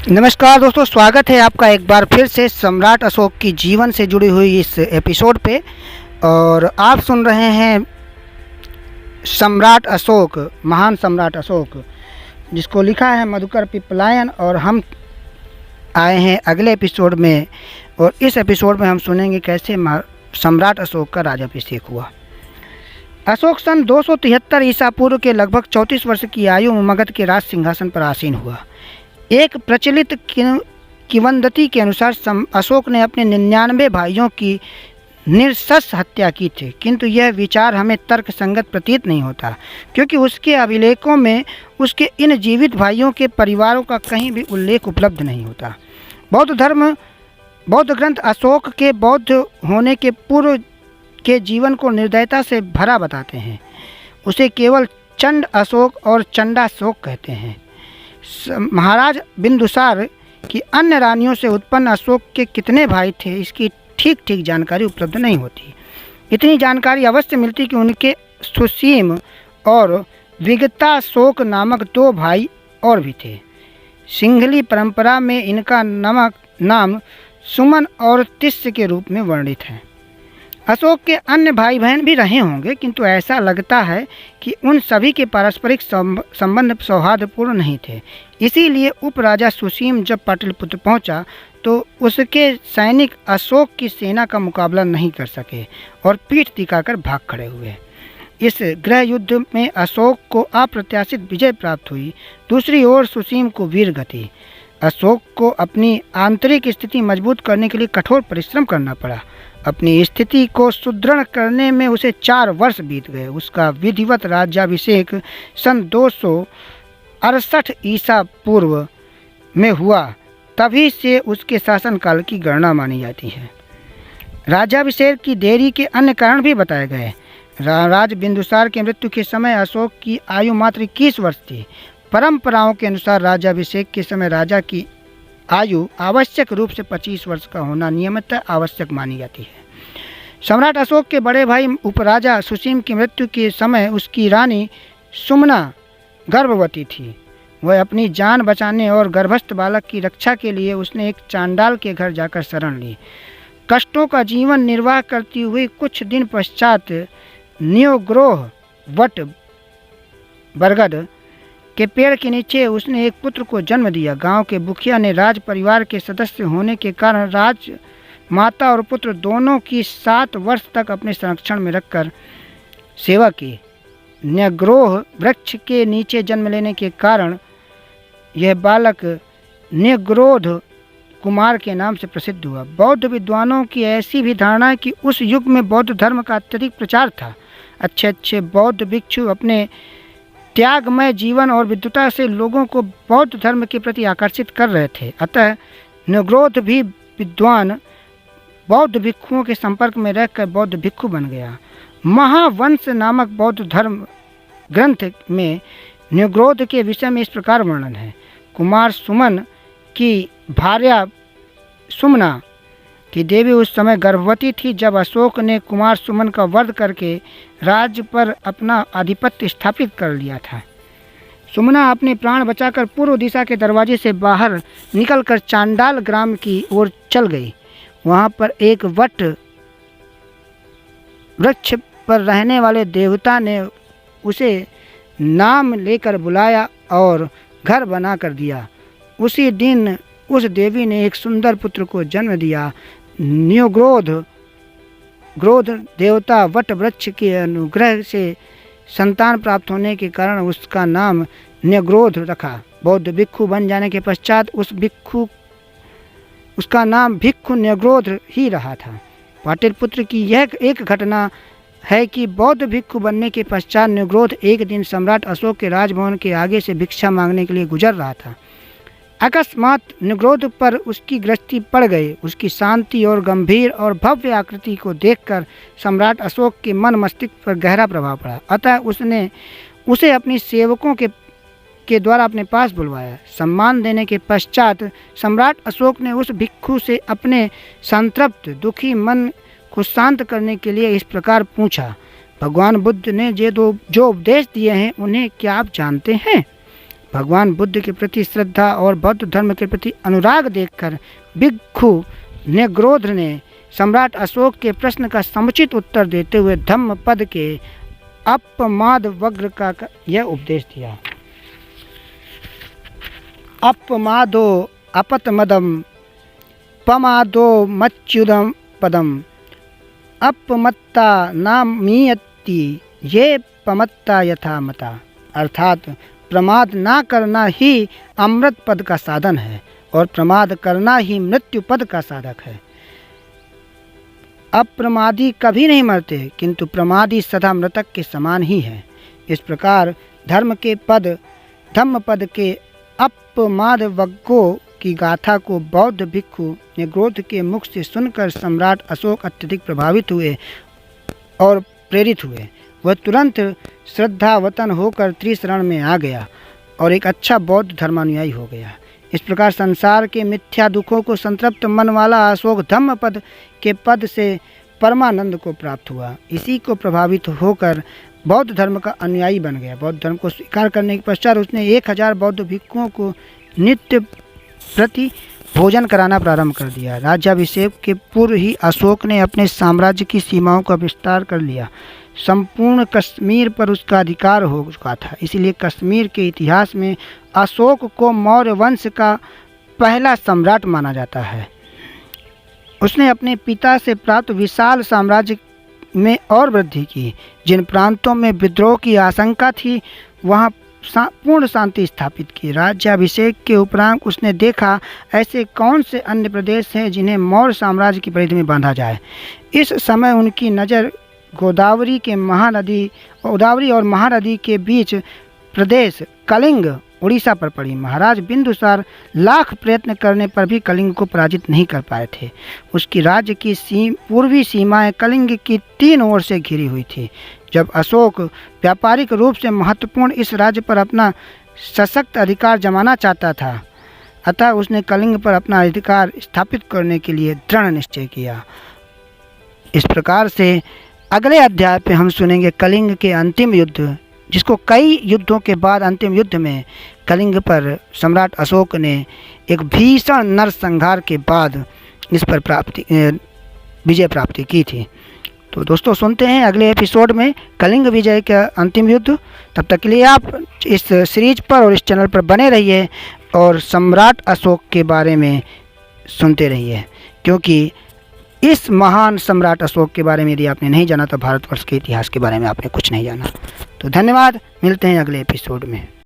नमस्कार दोस्तों, स्वागत है आपका एक बार फिर से सम्राट अशोक की जीवन से जुड़ी हुई इस एपिसोड पे। और आप सुन रहे हैं सम्राट अशोक, महान सम्राट अशोक, जिसको लिखा है मधुकर पिपलायन। और हम आए हैं अगले एपिसोड में, और इस एपिसोड में हम सुनेंगे कैसे सम्राट अशोक का राज्याभिषेक हुआ। अशोक सन 273 ईसा पूर्व के लगभग 34 वर्ष की आयु में मगध के राज सिंहासन पर आसीन हुआ। एक प्रचलित किंवदंती के अनुसार अशोक ने अपने 99 भाइयों की निरशंस हत्या की थी, किंतु यह विचार हमें तर्क संगत प्रतीत नहीं होता, क्योंकि उसके अभिलेखों में उसके इन जीवित भाइयों के परिवारों का कहीं भी उल्लेख उपलब्ध नहीं होता। बौद्ध ग्रंथ अशोक के बौद्ध होने के पूर्व के जीवन को निर्दयता से भरा बताते हैं। उसे केवल चंड अशोक और चंडाशोक कहते हैं। महाराज बिंदुसार की अन्य रानियों से उत्पन्न अशोक के कितने भाई थे, इसकी ठीक ठीक जानकारी उपलब्ध नहीं होती। इतनी जानकारी अवश्य मिलती कि उनके सुसीम और विगताशोक नामक 2 भाई और भी थे। सिंहली परंपरा में इनका नाम सुमन और तिस्य के रूप में वर्णित है। अशोक के अन्य भाई बहन भी रहे होंगे, किंतु ऐसा लगता है कि उन सभी के पारस्परिक संबंध सौहार्दपूर्ण नहीं थे। इसीलिए उपराजा सुसीम जब पाटलिपुत्र पहुंचा तो उसके सैनिक अशोक की सेना का मुकाबला नहीं कर सके और पीठ दिखाकर भाग खड़े हुए। इस गृह युद्ध में अशोक को अप्रत्याशित विजय प्राप्त हुई। दूसरी ओर सुसीम को वीर गति। अशोक को अपनी आंतरिक स्थिति मजबूत करने के लिए कठोर परिश्रम करना पड़ा। अपनी स्थिति को सुदृढ़ करने में उसे 4 वर्ष बीत गए। उसका विधिवत राज्याभिषेक सन 268 ईसा पूर्व में हुआ। तभी से उसके शासनकाल की गणना मानी जाती है। राज्याभिषेक की देरी के अन्य कारण भी बताए गए। राज बिंदुसार के मृत्यु के समय अशोक की आयु मात्र 21 वर्ष थी। परंपराओं के अनुसार राज्याभिषेक के समय राजा की आयु आवश्यक रूप से 25 वर्ष का होना नियमितः आवश्यक मानी जाती है। सम्राट अशोक के बड़े भाई उपराजा सुसीम की मृत्यु के समय उसकी रानी सुमना गर्भवती थी। वह अपनी जान बचाने और गर्भस्थ बालक की रक्षा के लिए उसने एक चांडाल के घर जाकर शरण ली। कष्टों का जीवन निर्वाह करती हुई कुछ दिन पश्चात न्योग्रोह वट बरगद के पेड़ के नीचे उसने एक पुत्र को जन्म दिया। गांव के मुखिया ने राज परिवार के सदस्य होने के कारण राज माता और पुत्र दोनों की 7 वर्ष तक अपने संरक्षण में रखकर सेवा की। न्यग्रोह वृक्ष के नीचे जन्म लेने के कारण यह बालक न्यग्रोध कुमार के नाम से प्रसिद्ध हुआ। बौद्ध विद्वानों की ऐसी भी धारणा है कि उस युग में बौद्ध धर्म का अत्यधिक प्रचार था। अच्छे अच्छे बौद्ध भिक्षु अपने त्यागमय जीवन और विद्वता से लोगों को बौद्ध धर्म के प्रति आकर्षित कर रहे थे। अतः न्यग्रोध भी विद्वान बौद्ध भिक्षुओं के संपर्क में रहकर बौद्ध भिक्षु बन गया। महावंश नामक बौद्ध धर्म ग्रंथ में न्यग्रोध के विषय में इस प्रकार वर्णन है। कुमार सुमन की भार्या सुमना की देवी उस समय गर्भवती थी जब अशोक ने कुमार सुमन का वध करके राज्य पर अपना आधिपत्य स्थापित कर लिया था। सुमना अपने प्राण बचाकर पूर्व दिशा के दरवाजे से बाहर निकलकर चांडाल ग्राम की ओर चल गई। वहां पर एक वट वृक्ष पर रहने वाले देवता ने उसे नाम लेकर बुलाया और घर बना कर दिया। उसी दिन उस देवी ने एक सुंदर पुत्र को जन्म दिया। न्योग्रोध देवता वट वृक्ष के अनुग्रह से संतान प्राप्त होने के कारण उसका नाम न्यग्रोध रखा। बौद्ध भिक्षु बन जाने के पश्चात उसका नाम भिक्षु न्यग्रोध ही रहा था। पाटलिपुत्र की यह एक घटना है कि बौद्ध भिक्षु बनने के पश्चात न्यग्रोध एक दिन सम्राट अशोक के राजभवन के आगे से भिक्षा मांगने के लिए गुजर रहा था। अकस्मात न्यग्रोध पर उसकी दृष्टि पड़ गई। उसकी शांति और गंभीर और भव्य आकृति को देखकर सम्राट अशोक के मन मस्तिष्क पर गहरा प्रभाव पड़ा। अतः उसने उसे अपनी सेवकों के द्वारा अपने पास बुलवाया। सम्मान देने के पश्चात सम्राट अशोक ने उस भिक्षु से अपने संतृप्त दुखी मन को शांत करने के लिए इस प्रकार पूछा, भगवान बुद्ध ने जो उपदेश दिए हैं उन्हें क्या आप जानते हैं? भगवान बुद्ध के प्रति श्रद्धा और बौद्ध धर्म के प्रति अनुराग देखकर भिक्षु न्यग्रोध ने सम्राट अशोक के प्रश्न का समुचित उत्तर देते हुए धम्मपद के अपमाद वग्र का यह उपदेश दिया। अपमादो अपतमदम पमादो मच्युदम पदम अपमत्ता नामीयति ये पमत्ता यथा मता। अर्थात प्रमाद ना करना ही अमृत पद का साधन है और प्रमाद करना ही मृत्यु पद का साधक है। अप्रमादी कभी नहीं मरते, किंतु प्रमादी सदा मृतक के समान ही है। इस प्रकार धम्म पद के अपमाद वग्गों की गाथा को बौद्ध भिक्षु न्यग्रोध के मुख से सुनकर सम्राट अशोक अत्यधिक प्रभावित हुए और प्रेरित हुए। वह तुरंत श्रद्धावतन होकर त्रिशरण में आ गया और एक अच्छा बौद्ध धर्मानुयायी हो गया। इस प्रकार संसार के मिथ्या दुखों को संतृप्त मन वाला अशोक धम्मपद के पद से परमानंद को प्राप्त हुआ। इसी को प्रभावित होकर बौद्ध धर्म का अनुयायी बन गया। बौद्ध धर्म को स्वीकार करने के पश्चात उसने 1000 बौद्ध भिक्षुओं को नित्य प्रति भोजन कराना प्रारंभ कर दिया। राज्याभिषेक के पूर्व ही अशोक ने अपने साम्राज्य की सीमाओं का विस्तार कर लिया। संपूर्ण कश्मीर पर उसका अधिकार हो चुका था। इसलिए कश्मीर के इतिहास में अशोक को मौर्य वंश का पहला सम्राट माना जाता है। उसने अपने पिता से प्राप्त विशाल साम्राज्य में और वृद्धि की। जिन प्रांतों में विद्रोह की आशंका थी वहाँ पूर्ण शांति स्थापित की। राज्याभिषेक के उपरांत उसने देखा ऐसे कौन से अन्य प्रदेश हैं जिन्हें मौर्य साम्राज्य की परिधि में बांधा जाए। इस समय उनकी नज़र गोदावरी और महानदी के बीच प्रदेश कलिंग उड़ीसा पर पड़ी। महाराज बिंदुसार लाख प्रयत्न करने पर भी कलिंग को पराजित नहीं कर पाए थे। उसकी राज्य की पूर्वी सीमाएं कलिंग की 3 ओर से घिरी हुई थी। जब अशोक व्यापारिक रूप से महत्वपूर्ण इस राज्य पर अपना सशक्त अधिकार जमाना चाहता था, अतः उसने कलिंग पर अपना अधिकार स्थापित करने के लिए दृढ़ निश्चय किया। इस प्रकार से अगले अध्याय पे हम सुनेंगे कलिंग के अंतिम युद्ध, जिसको कई युद्धों के बाद अंतिम युद्ध में कलिंग पर सम्राट अशोक ने एक भीषण नरसंहार के बाद इस पर विजय प्राप्ति की थी। तो दोस्तों सुनते हैं अगले एपिसोड में कलिंग विजय का अंतिम युद्ध। तब तक के लिए आप इस सीरीज पर और इस चैनल पर बने रहिए और सम्राट अशोक के बारे में सुनते रहिए, क्योंकि इस महान सम्राट अशोक के बारे में यदि आपने नहीं जाना तो भारतवर्ष के इतिहास के बारे में आपने कुछ नहीं जाना। तो धन्यवाद, मिलते हैं अगले एपिसोड में।